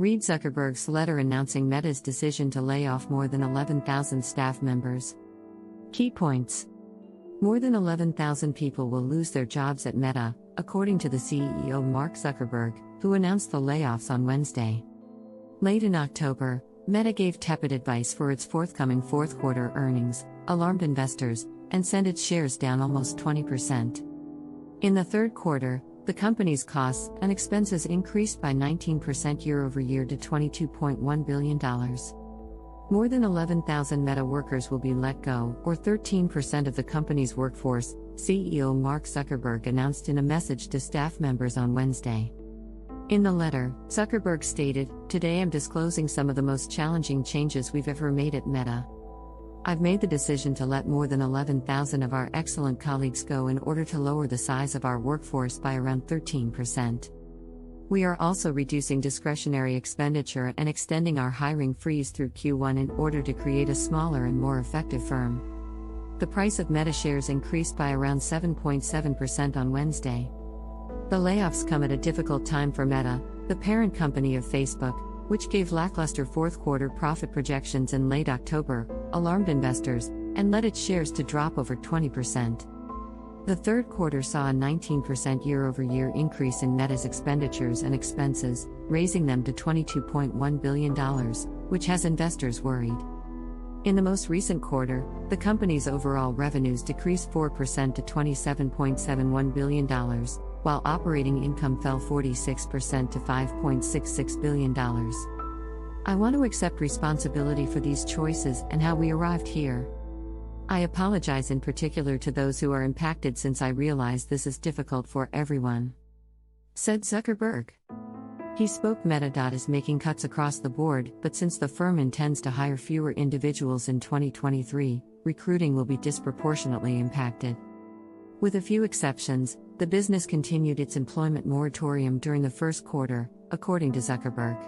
Read Zuckerberg's letter announcing Meta's decision to lay off more than 11,000 staff members. Key points. More than 11,000 people will lose their jobs at Meta, according to the CEO Mark Zuckerberg, who announced the layoffs on Wednesday. Late in October, Meta gave tepid advice for its forthcoming fourth quarter earnings, alarmed investors, and sent its shares down almost 20%. In the third quarter, the company's costs and expenses increased by 19% year-over-year to $22.1 billion. More than 11,000 Meta workers will be let go, or 13% of the company's workforce, CEO Mark Zuckerberg announced in a message to staff members on Wednesday. In the letter, Zuckerberg stated, "Today I'm disclosing some of the most challenging changes we've ever made at Meta. I've made the decision to let more than 11,000 of our excellent colleagues go in order to lower the size of our workforce by around 13%. We are also reducing discretionary expenditure and extending our hiring freeze through Q1 in order to create a smaller and more effective firm." The price of Meta shares increased by around 7.7% on Wednesday. The layoffs come at a difficult time for Meta, the parent company of Facebook, which gave lackluster fourth-quarter profit projections in late October, alarmed investors, and led its shares to drop over 20%. The third quarter saw a 19% year-over-year increase in Meta's expenditures and expenses, raising them to $22.1 billion, which has investors worried. In the most recent quarter, the company's overall revenues decreased 4% to $27.71 billion, while operating income fell 46% to $5.66 billion. I want to accept responsibility for these choices and how we arrived here. I apologize in particular to those who are impacted since I realize this is difficult for everyone," said Zuckerberg. He spoke Meta. Is making cuts across the board, but since the firm intends to hire fewer individuals in 2023, recruiting will be disproportionately impacted. With a few exceptions, the business continued its employment moratorium during the first quarter, according to Zuckerberg.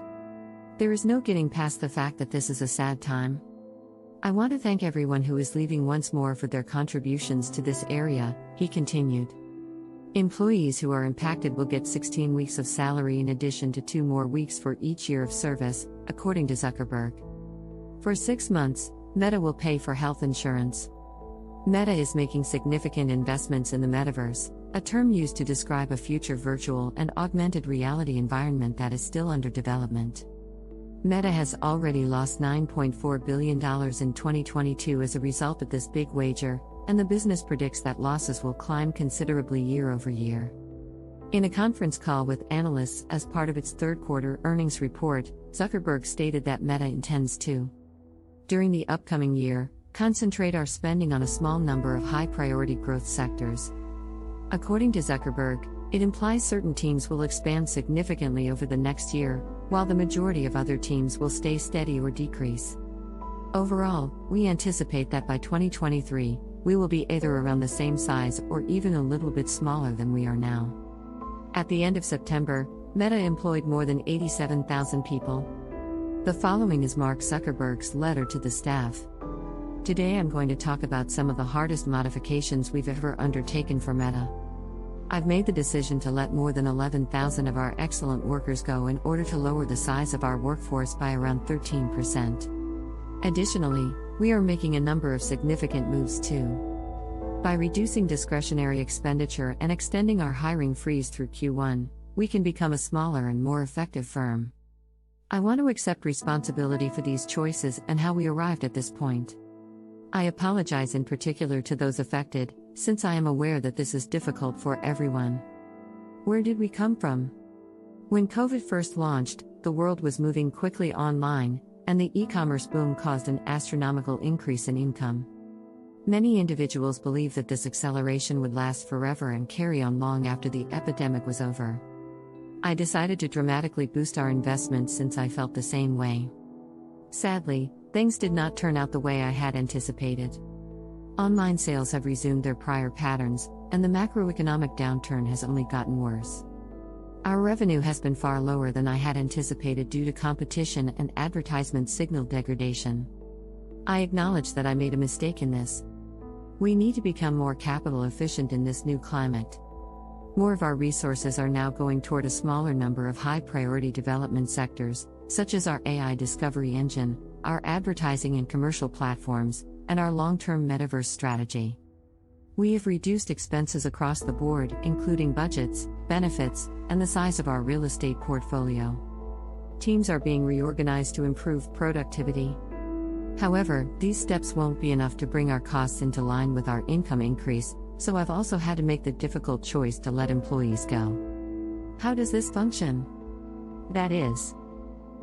"There is no getting past the fact that this is a sad time. I want to thank everyone who is leaving once more for their contributions to this area," he continued. Employees who are impacted will get 16 weeks of salary in addition to 2 more weeks for each year of service, according to Zuckerberg. For 6 months, Meta will pay for health insurance. Meta is making significant investments in the metaverse, a term used to describe a future virtual and augmented reality environment that is still under development. Meta has already lost $9.4 billion in 2022 as a result of this big wager, and the business predicts that losses will climb considerably year over year. In a conference call with analysts as part of its third quarter earnings report, Zuckerberg stated that Meta intends to, during the upcoming year, concentrate our spending on a small number of high-priority growth sectors. According to Zuckerberg, it implies certain teams will expand significantly over the next year, while the majority of other teams will stay steady or decrease. Overall, we anticipate that by 2023, we will be either around the same size or even a little bit smaller than we are now. At the end of September, Meta employed more than 87,000 people. The following is Mark Zuckerberg's letter to the staff. "Today I'm going to talk about some of the hardest modifications we've ever undertaken for Meta. I've made the decision to let more than 11,000 of our excellent workers go in order to lower the size of our workforce by around 13%. Additionally, we are making a number of significant moves too. By reducing discretionary expenditure and extending our hiring freeze through Q1, we can become a smaller and more effective firm. I want to accept responsibility for these choices and how we arrived at this point. I apologize in particular to those affected, since I am aware that this is difficult for everyone. Where did we come from? When COVID first launched, the world was moving quickly online, and the e-commerce boom caused an astronomical increase in income. Many individuals believed that this acceleration would last forever and carry on long after the epidemic was over. I decided to dramatically boost our investments since I felt the same way. Sadly, things did not turn out the way I had anticipated. Online sales have resumed their prior patterns, and the macroeconomic downturn has only gotten worse. Our revenue has been far lower than I had anticipated due to competition and advertisement signal degradation. I acknowledge that I made a mistake in this. We need to become more capital efficient in this new climate. More of our resources are now going toward a smaller number of high-priority development sectors, such as our AI discovery engine, our advertising and commercial platforms, and our long-term metaverse strategy. We have reduced expenses across the board, including budgets, benefits, and the size of our real estate portfolio. Teams are being reorganized to improve productivity. However, these steps won't be enough to bring our costs into line with our income increase, so I've also had to make the difficult choice to let employees go. How does this function? That is,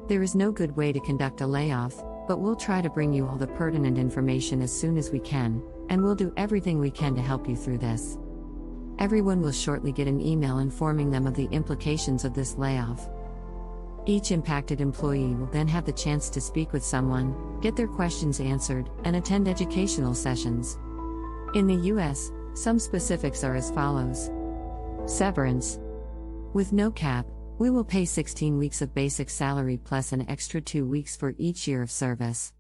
there is no good way to conduct a layoff, but we'll try to bring you all the pertinent information as soon as we can, and we'll do everything we can to help you through this. Everyone will shortly get an email informing them of the implications of this layoff. Each impacted employee will then have the chance to speak with someone, get their questions answered, and attend educational sessions. In the US, some specifics are as follows. Severance. With no cap, we will pay 16 weeks of basic salary plus an extra 2 weeks for each year of service.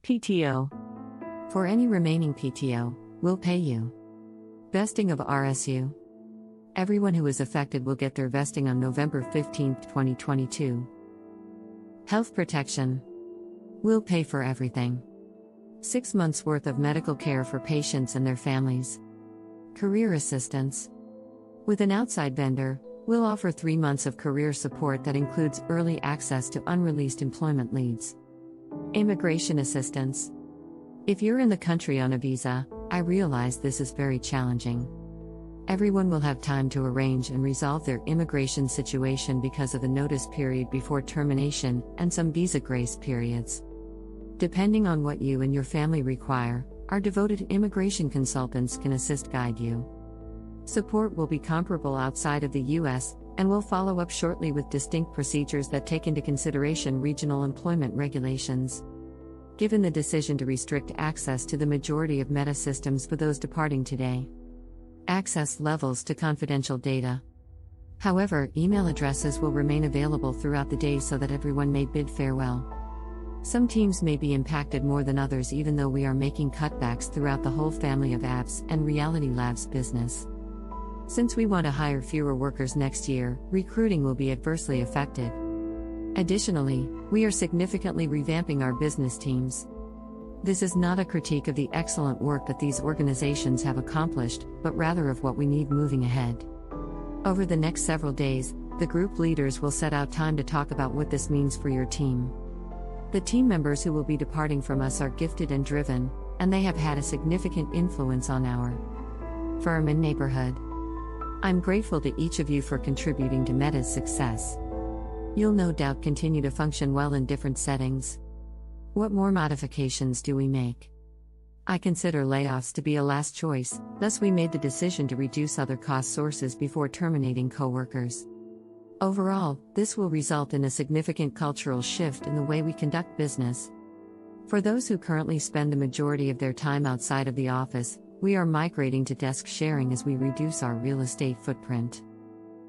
PTO. For any remaining PTO, we'll pay you. Vesting of RSU. Everyone who is affected will get their vesting on November 15, 2022. Health protection. We'll pay for everything. 6 months' worth of medical care for patients and their families. Career assistance. With an outside vendor, we'll offer 3 months of career support that includes early access to unreleased employment leads. Immigration assistance. If you're in the country on a visa, I realize this is very challenging. Everyone will have time to arrange and resolve their immigration situation because of the notice period before termination and some visa grace periods. Depending on what you and your family require, our devoted immigration consultants can guide you. Support will be comparable outside of the US, and we'll follow up shortly with distinct procedures that take into consideration regional employment regulations. Given the decision to restrict access to the majority of Meta systems for those departing today. Access levels to confidential data. However, email addresses will remain available throughout the day so that everyone may bid farewell. Some teams may be impacted more than others, even though we are making cutbacks throughout the whole family of apps and Reality Labs business. Since we want to hire fewer workers next year, recruiting will be adversely affected. Additionally, we are significantly revamping our business teams. This is not a critique of the excellent work that these organizations have accomplished, but rather of what we need moving ahead. Over the next several days, the group leaders will set out time to talk about what this means for your team. The team members who will be departing from us are gifted and driven, and they have had a significant influence on our firm and neighborhood. I'm grateful to each of you for contributing to Meta's success. You'll no doubt continue to function well in different settings. What more modifications do we make? I consider layoffs to be a last choice, thus we made the decision to reduce other cost sources before terminating coworkers. Overall, this will result in a significant cultural shift in the way we conduct business. For those who currently spend the majority of their time outside of the office, we are migrating to desk sharing as we reduce our real estate footprint.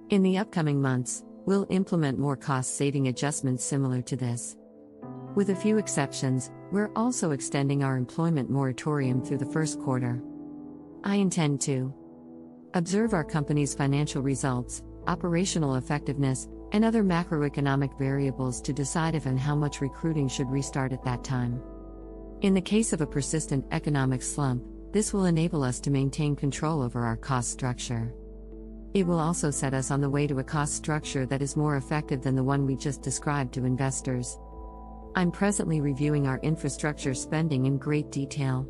In the upcoming months, we'll implement more cost-saving adjustments similar to this. With a few exceptions, we're also extending our employment moratorium through the first quarter. I intend to observe our company's financial results, operational effectiveness, and other macroeconomic variables to decide if and how much recruiting should restart at that time. In the case of a persistent economic slump, this will enable us to maintain control over our cost structure. It will also set us on the way to a cost structure that is more effective than the one we just described to investors. I'm presently reviewing our infrastructure spending in great detail.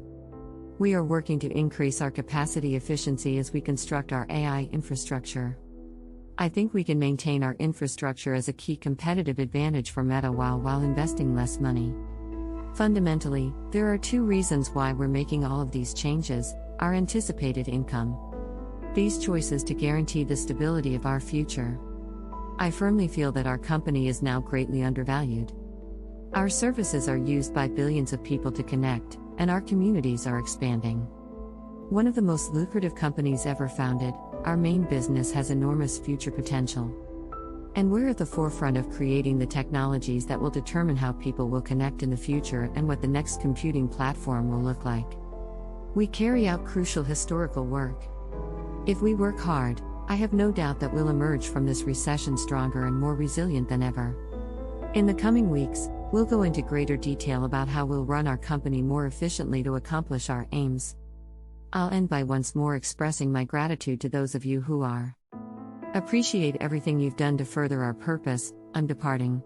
We are working to increase our capacity efficiency as we construct our AI infrastructure. I think we can maintain our infrastructure as a key competitive advantage for Meta while investing less money. Fundamentally, there are two reasons why we're making all of these changes: our anticipated income. These choices to guarantee the stability of our future. I firmly feel that our company is now greatly undervalued. Our services are used by billions of people to connect, and our communities are expanding. One of the most lucrative companies ever founded, our main business has enormous future potential. And we're at the forefront of creating the technologies that will determine how people will connect in the future and what the next computing platform will look like. We carry out crucial historical work. If we work hard, I have no doubt that we'll emerge from this recession stronger and more resilient than ever. In the coming weeks, we'll go into greater detail about how we'll run our company more efficiently to accomplish our aims. I'll end by once more expressing my gratitude to those of you who appreciate everything you've done to further our purpose. I'm departing.